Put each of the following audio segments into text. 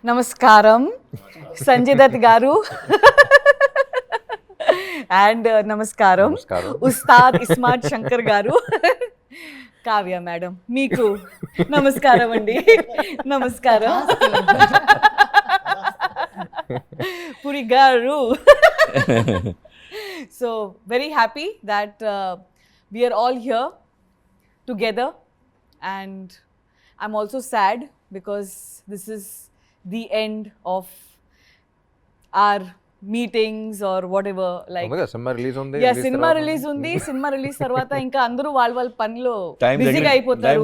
నమస్కారం సంజయ్ దత్ గారు అండ్ నమస్కారం ఉస్తాద్ ఇస్మార్ట్ శంకర్ గారు, కావ్య మేడం మీకు నమస్కారం అండి. నమస్కారం పురి గారు. So very happy that we are all here together, and I'm also sad because this is the end of our meetings or whatever, like cinema release ఉంది. యా సినిమా రిలీజ్ ఉంది. Cinema release తర్వాత ఇంకా అందరూ వాళ్ళ పనిలో బిజీగా అయిపోతారు.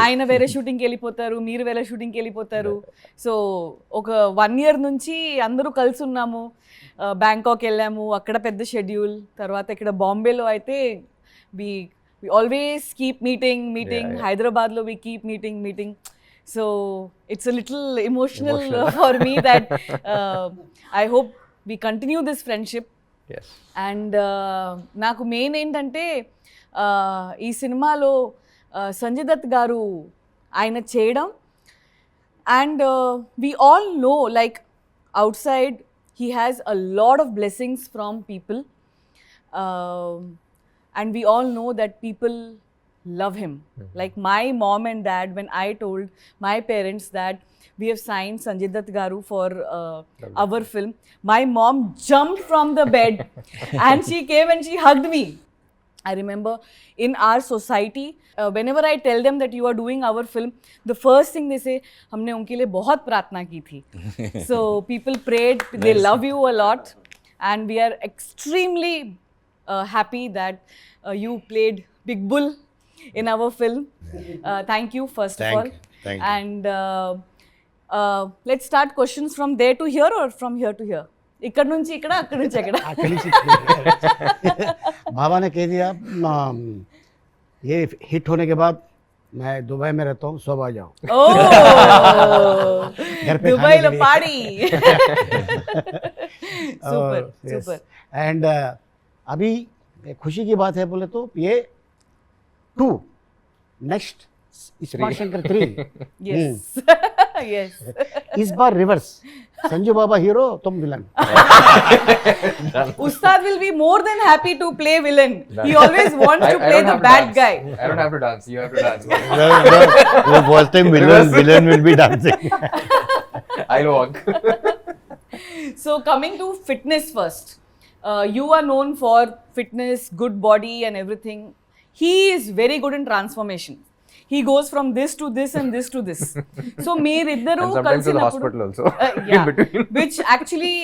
ఆయన వేరే షూటింగ్కి వెళ్ళిపోతారు, మీరు వేరే షూటింగ్కి వెళ్ళిపోతారు. సో ఒక 1 year నుంచి అందరూ కలిసి ఉన్నాము. బ్యాంకాక్ వెళ్ళాము, అక్కడ పెద్ద షెడ్యూల్. తర్వాత ఇక్కడ బాంబేలో అయితే వి ఆల్వేస్ కీప్ మీటింగ్. హైదరాబాద్లో we keep meeting. So it's a little emotional for me that I hope we continue this friendship. Yes. And నాకు మెయిన్ ఏంటంటే ఈ సినిమాలో సంజయ్ దత్ గారు ఆయన చేయడం, and we all know like outside he has a lot of blessings from people, and we all know that people love him. Like my mom and dad, when I told my parents that we have signed Sanjay Dutt garu for our film, my mom jumped from the bed and she came and she hugged me. I remember in our society, whenever I tell them that you are doing our film, the first thing they say, हमने उनके लिए बहुत प्रार्थना की थी. So people prayed, they love you a lot, and we are extremely happy that you played Big Bull in our film. Thank you first of all. Thank you. And let's start questions from there to here or from here to here. ఇక్కడ నుంచి ఇక్కడ, అక్కడ నుంచి అక్కడ. बाबा ने कह दिया ये हिट होने के बाद मैं दुबई में रहता हूँ, सब आ जाओ. घर पे दुबई లో खाने के लिए. పాడి. और, super yes. super. एंड अभी खुशी की बात है बोले तो ये 2 next smart Shankar 3 Yes. Yes. इस बार रिवर्स, संजू बाबा हीरो तुम villain. Ustad will be more than happy to play villain. He always wants to play the bad guy. I don't have to dance. You have to dance. वो बोलते हैं villain will be dancing. I'll walk. So coming to fitness first, you are known for fitness, good body and everything. He is very good in transformation. He goes from this to this and this to this. So meeriddaru And sometimes to the kalsinappudu hospital also. In yeah, between. which actually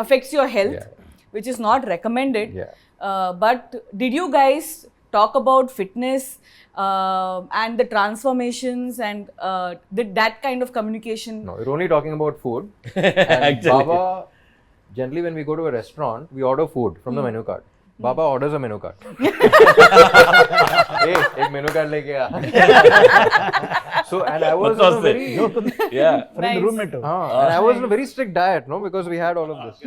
affects your health, Yeah. which is not recommended. Yeah. But did you guys talk about fitness and the transformations and did that kind of communication? No, we're only talking about food. And Baba, generally when we go to a restaurant, we order food from the menu card. Baba orders a menu card. Hey, एक menu card लेके आ. So and I was on a very friend roommate. and I was on a very strict diet, no, because we had all of this.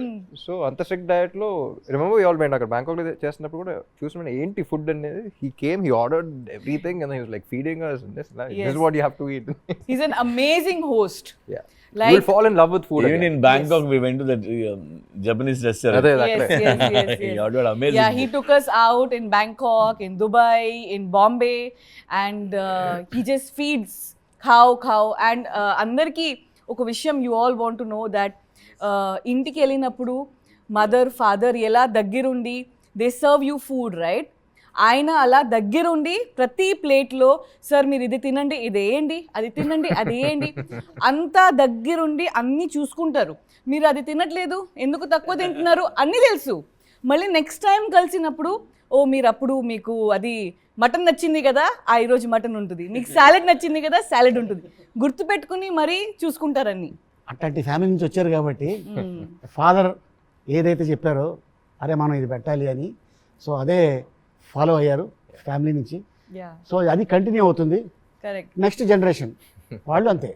So అంత strict diet లో remember we all went అక్కడ Bangkok లో చేస్తున్నప్పుడు కూడా చూసిన ఏంటి food అనేది, he came, he ordered everything and he was like feeding us and this is what you have to eat. He's an amazing host. Yeah. Like- You will fall in love with food. Even in Bangkok, we went to that Japanese restaurant. అదే Yes, yes. He ordered amazing Yeah, he food. took us out in Bangkok, in Dubai, in Bombay, and he just feeds cow. And అందరికీ ఒక విషయం you all want to know that ఇంటికి వెళ్ళినప్పుడు mother father ఎలా దగ్గరుండి they serve you food, right? ఆయన అలా దగ్గరుండి ప్రతి ప్లేట్లో సార్ మీరు ఇది తినండి, ఇది వేయండి, అది తినండి, అది వేయండి, అంతా దగ్గరుండి అన్నీ చూసుకుంటారు. మీరు అది తినట్లేదు, ఎందుకు తక్కువ తింటున్నారు అన్నీ తెలుసు. మళ్ళీ నెక్స్ట్ టైం కలిసినప్పుడు ఓ మీరు అప్పుడు మీకు అది మటన్ నచ్చింది కదా, ఈరోజు మటన్ ఉంటుంది, మీకు సాలెడ్ నచ్చింది కదా, సాలెడ్ ఉంటుంది, గుర్తుపెట్టుకుని మరీ చూసుకుంటారని. అట్లాంటి ఫ్యామిలీ నుంచి వచ్చారు కాబట్టి ఫాదర్ ఏదైతే చెప్పారో అరే మనం ఇది పెట్టాలి అని, సో అదే ఫాలో అయ్యారు ఫ్యామిలీ నుంచి. యా సో అది కంటిన్యూ అవుతుంది. కరెక్ట్. నెక్స్ట్ జనరేషన్ వాళ్ళు అంతే,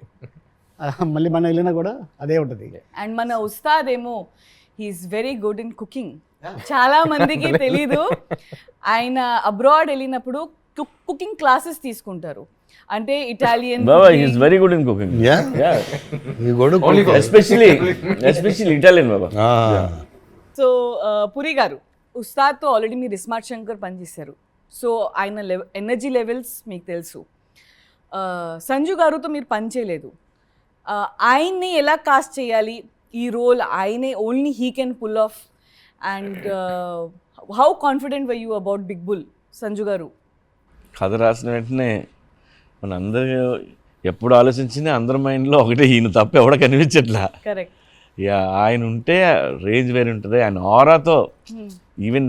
మళ్ళీ మన వెళ్ళినా కూడా అదే ఉంటుంది. అండ్ మన ఉస్తాద్ ఏమో he's very good in cooking. చాలా మందికి తెలీదు, ఆయన అబ్రాడ్ వెళ్ళినప్పుడు కుకింగ్ క్లాసెస్ తీసుకుంటారు. అంటే Italian Baba, he's very good in cooking. Yeah? Yeah. You go to cook. Especially Italian, Baba. Ah. So Puri గారు ఉస్తాద్తో ఆల్రెడీ మీరు ఇస్మార్ట్ శంకర్ పనిచేశారు, సో ఆయన ఎనర్జీ లెవెల్స్ మీకు తెలుసు. సంజు గారుతో మీరు పని చేయలేదు, ఆయన్ని ఎలా కాస్ట్ చేయాలి ఈ రోల్, ఆయనే only he can pull off, and how confident were you about big bull Sanju garu? కథ రాసిన వెంటనే మన అందరూ ఎప్పుడు ఆలోచించినా అందరి మైండ్లో ఒకటే, ఈయన తప్ప ఎవడ కనిపించట్లా. కరెక్ట్. యా, ఆయన ఉంటే రేంజ్ వేరే ఉంటుంది. ఆయన ఆరాతో ఈవెన్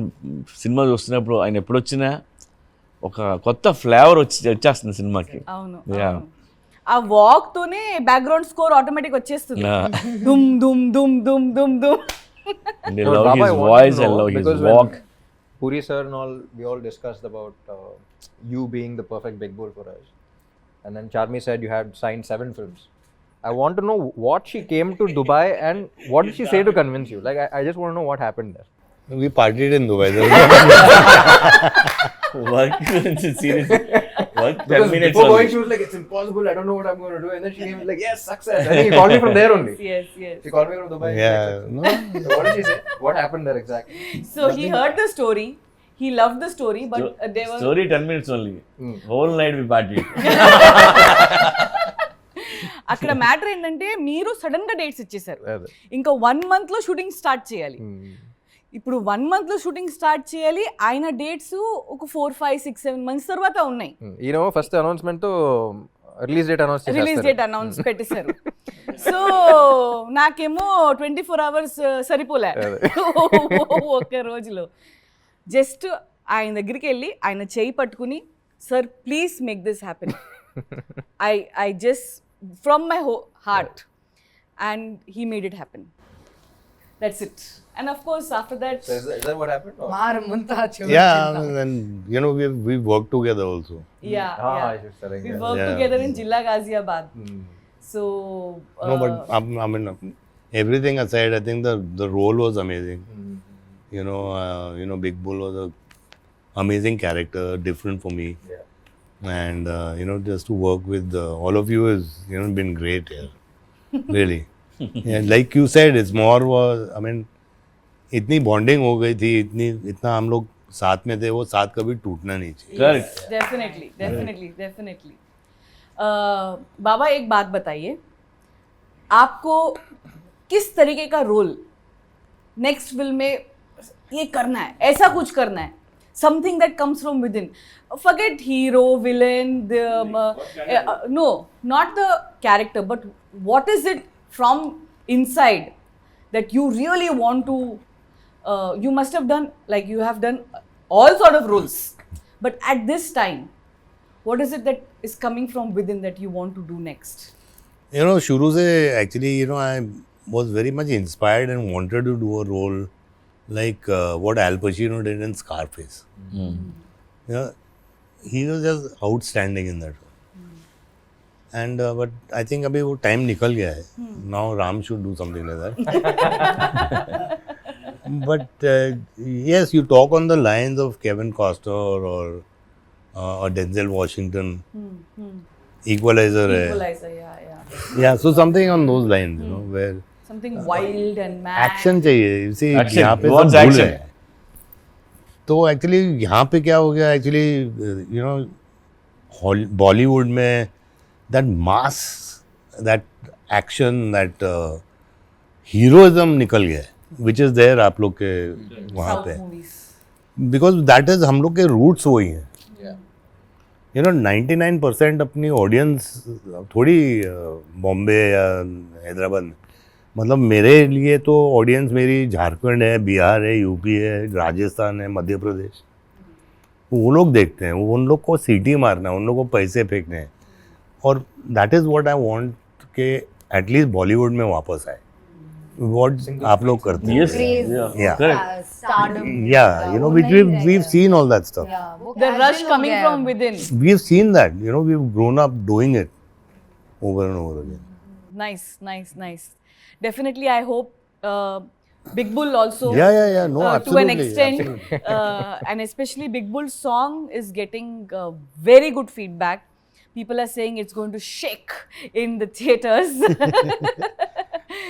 సినిమా చూస్తున్నప్పుడు ఆయన ఎప్పుడు వచ్చినా ఒక కొత్త ఫ్లేవర్ వచ్చేస్తుంది సినిమాకి. అవును, యా, ఆ వాక్ తోనే బ్యాక్గ్రౌండ్ స్కోర్ ఆటోమేటిక్ వచ్చేస్తుంది. దుమ్ దుమ్ దుమ్ దుమ్ దుమ్ దుమ్. and I love his voice, I love his walk. Puri sir and all, we all discussed about you being the perfect Big Bull for us. And then Charmi said you had signed 7 films. I want to know what she came to Dubai and what did she say to convince you? Like, I just want to know what happened there. We partied in Dubai. Work seriously. Work 10 Because minutes before going, only. she was like, it's impossible, I don't know what I'm going to do. And then she came like, yes, success. And then he called me from there only. Yes, yes. She called me from Dubai. Yeah. No. So what did she say? What happened there exactly? So he heard the story, he loved the story, but there was Story 10 minutes only. Whole night we partied. అక్కడ matter ఏంటంటే మీరు sudden గా dates ఇచ్చేసారు, అదే. ఇంకా 1 month లో shooting start చేయాలి. ఇప్పుడు 1 month లో షూటింగ్ స్టార్ట్ చేయాలి, ఆయన డేట్స్ ఒక 4, 5, 6, 7 months తర్వాత ఉన్నాయి. ఈయన ఫస్ట్ అనౌన్స్మెంట్ తో రిలీజ్ డేట్ అనౌన్స్ చేశారు. రిలీజ్ డేట్ అనౌన్స్ పెట్టేశారు. సో నాకేమో 24 hours సరిపోలే ఒక్క రోజులో. జస్ట్ ఆయన దగ్గరికి వెళ్ళి ఆయన చేయి పట్టుకుని, sir please make this happen, I just from my heart, and he made it happen. That's it. And of course after that So is that what happened? Or? Yeah, and you know, we worked together also. She's telling we me. work Yeah. together in Jilla Ghaziabad. So No, but I mean, everything aside, I think the role was amazing. You know, Big Bull was a amazing character, different for me. Yeah. And you know, just to work with all of you has, you know, been great here. Really. Yeah, like you said, it's more was, I mean, इतनी bonding हो गई थी, इतना हम लोग साथ में थे, वो साथ कभी टूटना नहीं चाहिए. Correct. डेफिनेटली. बाबा एक बात बताइए, आपको किस तरीके का रोल नेक्स्ट फिल्म में ये करना है, ऐसा कुछ करना है, something that comes from within, forget hero villain, no not the character, but what is it from inside that you really want to, you must have done, like you have done all sort of roles, but at this time what is it that is coming from within that you want to do next? You know, शुरू से actually, you know, I was very much inspired and wanted to do a role like what Al Pacino did in Scarface. You know, he was just outstanding in that role. And but I think अभी वो time निकल गया है. Now Ram should do something like that. But yes, you talk on the lines of Kevin Costner or Denzel Washington. Equalizer है. Equalizer, Yeah, so something on those lines, you know, where something wild and mad. Action चाहिए. You see, Action. यहाँ पे सब Wants भूल action. है. तो actually यहाँ पे क्या हो गया, एक्चुअली यू नो, बॉलीवुड में that mass, that action, that heroism निकल गया है, विच इज देयर आप लोग के वहाँ South पे, movies. बिकॉज दैट इज हम लोग के रूट्स वही हैं. Yeah. यू नो, 99% अपनी ऑडियंस थोड़ी बॉम्बे या हैदराबाद में, मतलब मेरे लिए तो ऑडियंस मेरी झारखंड है, बिहार है, यूपी है, राजस्थान है, मध्य प्रदेश. वो लोग देखते हैं, उन लोग को सीटी मारना है, उन लोग को पैसे फेंकने हैं. और that is what I want के एटलीस्ट बॉलीवुड में वापस आए. व्हाट आप लोग करते हैं. Yes. Craze. Yeah. Correct. Stardom. Yeah, you know, which we've seen all that stuff. Yeah, वो The casual rush हो coming गया from है. within. We've seen that, you know, we've grown up doing it over and over again. Nice. Definitely, I hope Big Bull also. Yeah, no, To an absolutely, extent, absolutely. and especially Big Bull's song is getting very good feedback. People are saying it's going to shake in the theaters.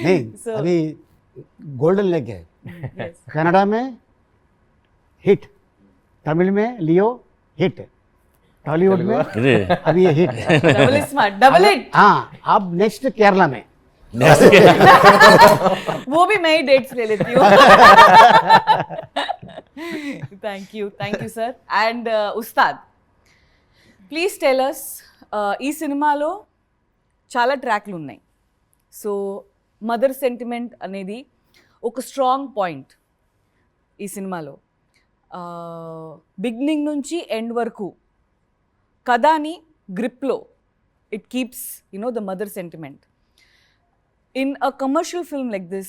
नहीं So- अभी golden leg है Yes. Canada में hit, Tamil में लियो hit, Tollywood में ఇది अभी ये hit है Double is smart. Double it. हाँ अब नेक्स्ट केरला में वो भी मैं ही डेट्स ले लेती हूँ. Thank you sir. And Ustad, please tell us, ఈ సినిమాలో చాలా ట్రాక్లు ఉన్నాయి. సో మదర్ సెంటిమెంట్ అనేది ఒక స్ట్రాంగ్ పాయింట్ ఈ సినిమాలో. బిగినింగ్ నుంచి ఎండ్ వరకు కథని గ్రిప్లో it keeps the mother sentiment. In a commercial film like this,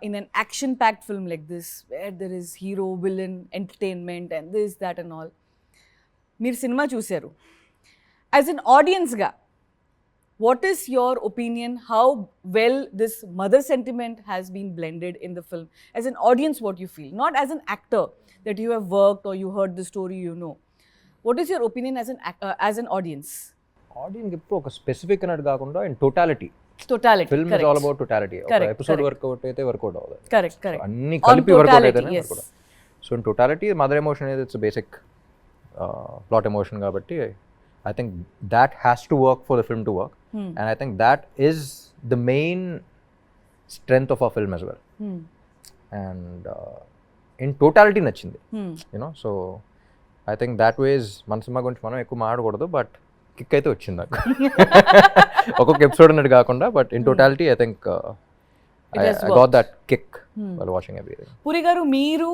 in an action-packed film like this, where there is hero, villain, entertainment, and this, that, and all, మీరు cinema చూశారు. As an audience ga, what is your opinion? How well this mother sentiment has been blended in the film? As an audience, what you feel? Not as an actor that you have worked or you heard the story, you know. What is your opinion as an audience? Audience ఎప్పుడు ఒక specific అన్నట్టు కాకుండా in totality. Totality. Film is correct. All about totality. ఒక Correct, episode correct. Work out అయితే work out అవ్వదు. Correct, correct. అన్ని On కలిపి work out totality, అయితేనే yes. Work out. So in totality mother emotion అనేది ఇట్స్ బేసిక్ ప్లాట్ ఎమోషన్ కాబట్టి I think that has to work for the film to work. And I think that is the main strength of a film as well. Hmm. And in totality నచ్చింది. Hmm. So I think that was మన సినిమా గురించి మనం ఎక్కువ మాట్లాడకూడదు, but kick అయితే వచ్చింది నాకు. ఒక్కొక్క ఎపిసోడ్ అన్నట్టు కాకుండా, but in totality I think I has got worked. That kick while watching everything. Puri గారు, మీరు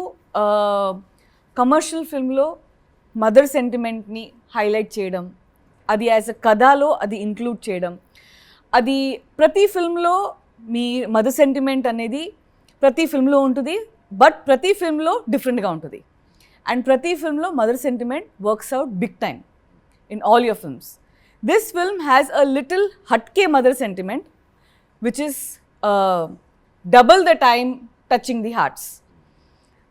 కమర్షియల్ ఫిల్మ్లో మదర్ సెంటిమెంట్ని హైలైట్ చేయడం, అది యాజ్ అ కథలో అది ఇంక్లూడ్ చేయడం, అది ప్రతి ఫిల్మ్లో మీ మదర్ సెంటిమెంట్ అనేది ప్రతి ఫిల్మ్లో ఉంటుంది, బట్ ప్రతి ఫిల్మ్లో డిఫరెంట్గా ఉంటుంది. అండ్ ప్రతి ఫిల్మ్లో mother sentiment works out big time in all your films. This film has a little hatke mother sentiment which is double the time touching the hearts.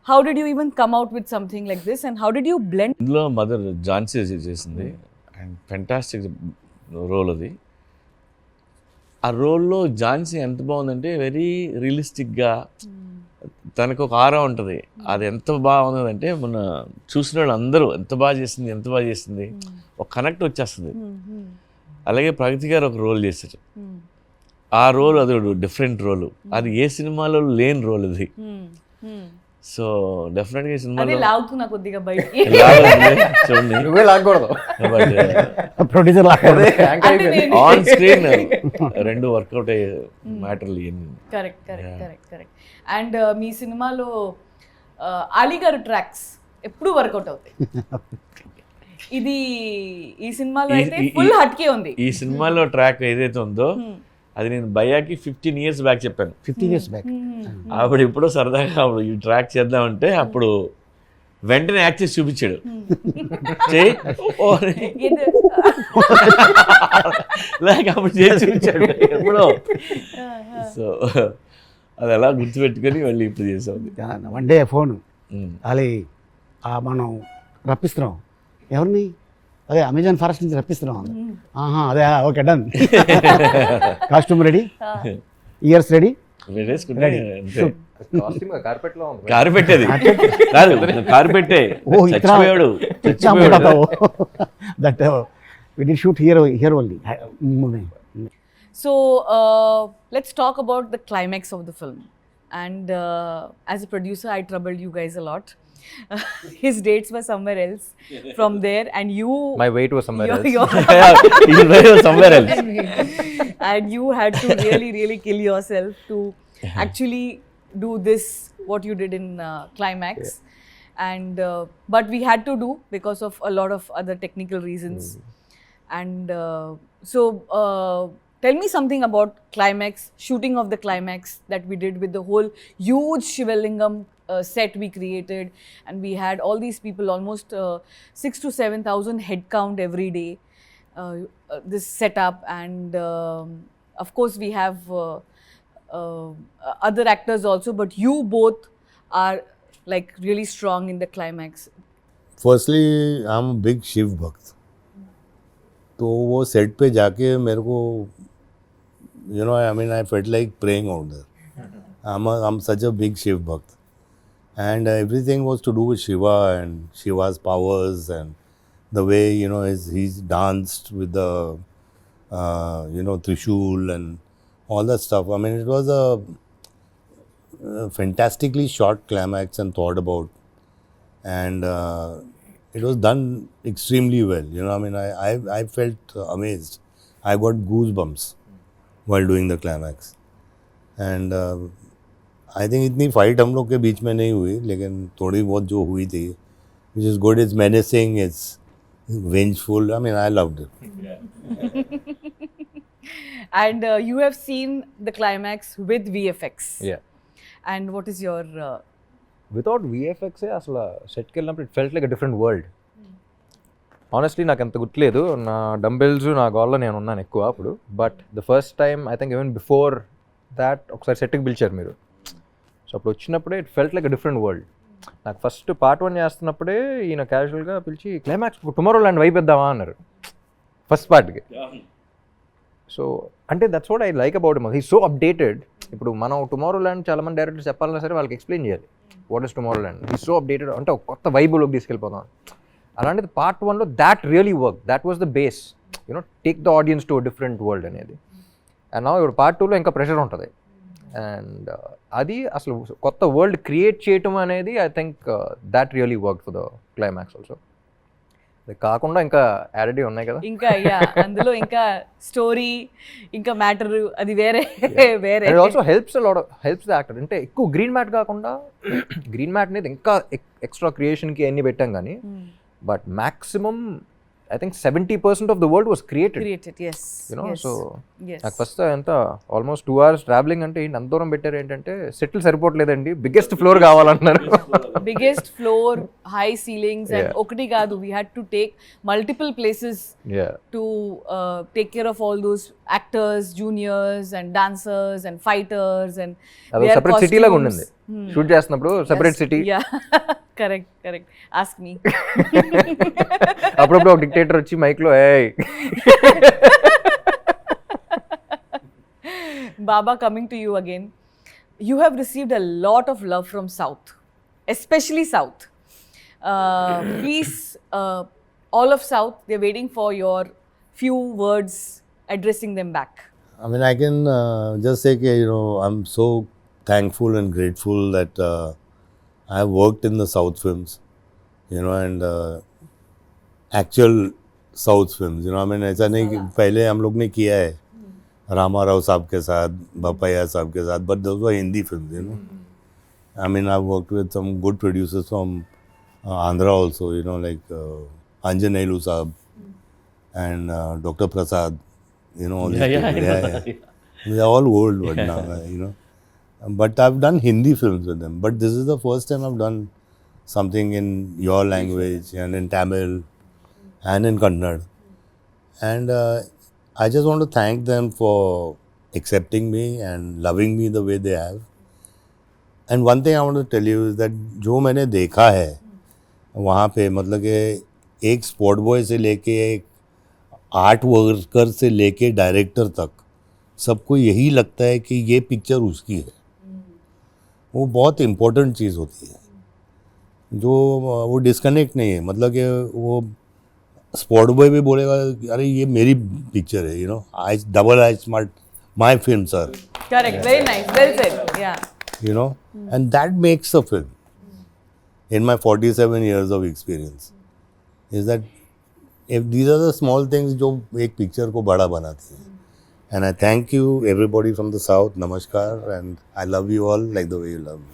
How did you even come out with something like this, and how did you blend? ఇందులో mother Jhansi చేసింది and fantastic role అది. ఆ రోల్లో ఝాన్సీ ఎంత బాగుందంటే very రియలిస్టిక్గా తనకు ఒక ఆరా ఉంటుంది. అది ఎంత బాగుందంటే మన చూసిన వాళ్ళు అందరూ ఎంత బాగా చేసింది ఒక కనెక్ట్ వచ్చేస్తుంది. అలాగే ప్రగతి గారు ఒక రోల్ చేశారు. ఆ రోల్ అది డిఫరెంట్ రోల్, అది ఏ సినిమాలో లేని రోల్ అది. సో డెఫినెట్గా ఈ అదే సినిమాలో లాగుతున్నా కొద్దిగా బయటికి. చూడండి నువ్వే లాగకూడదు. ప్రొడ్యూసర్ అంటే నేను ఆన్ స్క్రీన్ రెండు వర్కౌట్ అయ్యే మ్యాటర్లు ఇవన్నీ. కరెక్ట్. అండ్ మీ సినిమాలో అలీ గారు ట్రాక్స్ ఎప్పుడు వర్కౌట్ అవుతాయి. ఇది ఈ సినిమాలో అయితే ఫుల్ హట్కే ఉంది. ఈ సినిమాలో ట్రాక్ ఏదైతే ఉందో అది నేను భయ్యాకి 15 years బ్యాక్ చెప్పాను. 15 years బ్యాక్ అప్పుడు ఇప్పుడు సరదాగా అప్పుడు ఈ ట్రాక్ చేద్దామంటే అప్పుడు వెంటనే యాక్ట్ చేసి చూపించాడు. చేయి ఓ అని. లేక అప్పుడు చేసి చూపించాడు ఎప్పుడో. సో అది అలా గుర్తుపెట్టుకొని మళ్ళీ ఇప్పుడు చేసాం. వన్ డే ఫోన్ అది మనం రప్పిస్తున్నాం ఎవరిని, అదే అమెజాన్ ఫారెస్ట్ నుంచి రప్పిస్తున్నాం. ఆహా అదే okay done, costume ready, ears ready, costume carpet లో ఉంది. కారు పెట్టేది కాదు, కారు పెట్టే ఓ చచ్చిపోయాడు. That we did shoot here only. So let's talk about the climax of the film. And as a producer, I troubled you guys a lot. His dates were somewhere else from there, and you. My weight was somewhere else. somewhere else. And you had to really kill yourself to actually do this what you did in climax. And but we had to do because of a lot of other technical reasons. And so tell me something about climax, shooting of the climax that we did with the whole huge Shivalingam set we created, and we had all these people, almost 6,000 to 7,000 head count every day. This setup, and of course we have other actors also, but you both are like really strong in the climax. Firstly, I'm a big Shiv Bhakt. तो वो set पे जाके मेरे को you know I mean I felt like praying out there. I am such a big Shiv bhakt and everything was to do with Shiva and Shiva's powers and the way you know he's danced with the you know Trishul and all that stuff. I mean, it was a fantastically short climax and thought about, and it was done extremely well. You know, I mean, I felt amazed. I got goosebumps while doing the climax, and I think इतनी fight हम लोग के बीच में नहीं हुई, लेकिन थोड़ी बहुत जो हुई थी, which is good, it's menacing, it's vengeful, I mean I loved it. And you have seen the climax with VFX. Yeah. And what is your without విఎఫ్ఎక్సే అసలు సెట్కి వెళ్ళినప్పుడు it felt like a different world. Honestly నాకు అంత గుర్తులేదు, నా dumbbells నా గోల్లో నేను ఉన్నాను ఎక్కువ అప్పుడు. But the first time I think even before that ఒకసారి సెట్కి పిలిచారు మీరు. సో అప్పుడు వచ్చినప్పుడే it felt like a different world. నాకు ఫస్ట్ పార్ట్ 1 చేస్తున్నప్పుడే ఈయన క్యాజువల్గా పిలిచి క్లైమాక్స్ టుమారో ల్యాండ్ వైపు ఇద్దామా అన్నారు ఫస్ట్ పార్ట్కి. సో అంటే that's what I like about him, he so updated. ఇప్పుడు మనం టుమారో ల్యాండ్ చాలామంది డైరెక్టర్స్ చెప్పాలన్నా సరే వాళ్ళకి ఎక్స్ప్లెయిన్ చేయాలి what is Tomorrowland. He so అప్డేటెడ్, అంటే ఒక కొత్త వైబులోకి తీసుకెళ్ళిపోతాం. అలాంటిది పార్ట్ 1లో that really work, that was the base, you know take the audience to different world అనేది. అండ్ నా ఇప్పుడు పార్ట్ 2లో ఇంకా ప్రెషర్ ఉంటుంది. అండ్ అది అసలు కొత్త వరల్డ్ క్రియేట్ చేయటం అనేది I think that really work for the climax also. కాకుండా ఇంకా యాడెడ్ ఉన్నాయి కదా, ఇంకా అందులో ఇంకా స్టోరీ ఇంకా మ్యాటర్ అది వేరే వేరే. And also helps the actor. అంటే ఎక్కువ గ్రీన్ మ్యాట్ కాకుండా, గ్రీన్ మ్యాట్ అనేది ఇంకా ఎక్స్ట్రా క్రియేషన్కి అన్ని పెట్టాం కానీ, but maximum I think 70% of the world was created. Yes. You know, yes. so yes. నాకు ఫస్ట్ ఎంత ఆల్మోస్ట్ 2 hours ట్రావెలింగ్ అంటే అంత దూరం పెట్టారు. ఏంటంటే సెటిల్ సరిపోవట్లేదండి, బిగ్గెస్ట్ ఫ్లోర్ కావాలన్నారు. Biggest floor, high ceilings, and Yeah. okati kaadu, we had to take multiple places to take care of all those actors, juniors, and dancers, and fighters, and అది their separate city లాగా ఉండింది costumes. Shoot చేస్తున్నప్పుడు, separate city. Yeah. correct. Ask me. అప్పుడప్పుడు ఒక dictator వచ్చి మైక్లో ఏయ్. Baba, coming to you again, you have received a lot of love from South, especially South. Please, all of South, they're waiting for your few words addressing them back. I mean, I can just say, you know, I'm so thankful and grateful that I have worked in the South films, you know, and actual South films, you know. I mean, ऐसा नहीं कि पहले हम लोग ने किया है रामा राव साहब के साथ, बापैया साहब के साथ, but those were Hindi films, you know. I mean, I've worked with some good producers from Andhra also, you know, like Anjan Nailu Saab and Dr. Prasad, you know, all these people. Yeah. They're all old but now, you know. But I've done Hindi films with them. But this is the first time I've done something in your language and in Tamil and in Kannada. And I just want to thank them for accepting me and loving me the way they have. And one thing I want to tell you is that जो मैंने देखा है वहाँ पे, मतलब कि एक sport boy से लेके एक आर्ट वर्कर से लेके डायरेक्टर तक सबको यही लगता है कि ये पिक्चर उसकी है. वो बहुत इम्पोर्टेंट चीज़ होती है, जो वो डिस्कनेक्ट नहीं है. मतलब कि वो स्पॉट बॉय भी बोलेगा अरे ये मेरी पिक्चर है, you know, I double I smart my film sir. Correct. Very nice. Well said. Yeah. You know, and that makes a film. In my 47 years of experience, is that if these are the small things जो एक picture को बड़ा बनाती हैं. And I thank you everybody from the South. Namaskar, and I love you all like the way you love me.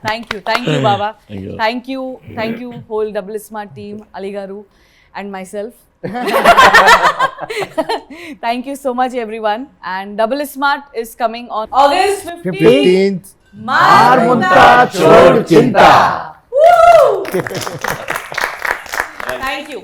Thank you, Baba. Thank you. Thank you, whole Double Smart team, Ali Garu, and myself. Thank you so much, everyone. And Double Smart is coming on August 15th. 15th. Marmunta Chod Chinta. Woo! Thank you.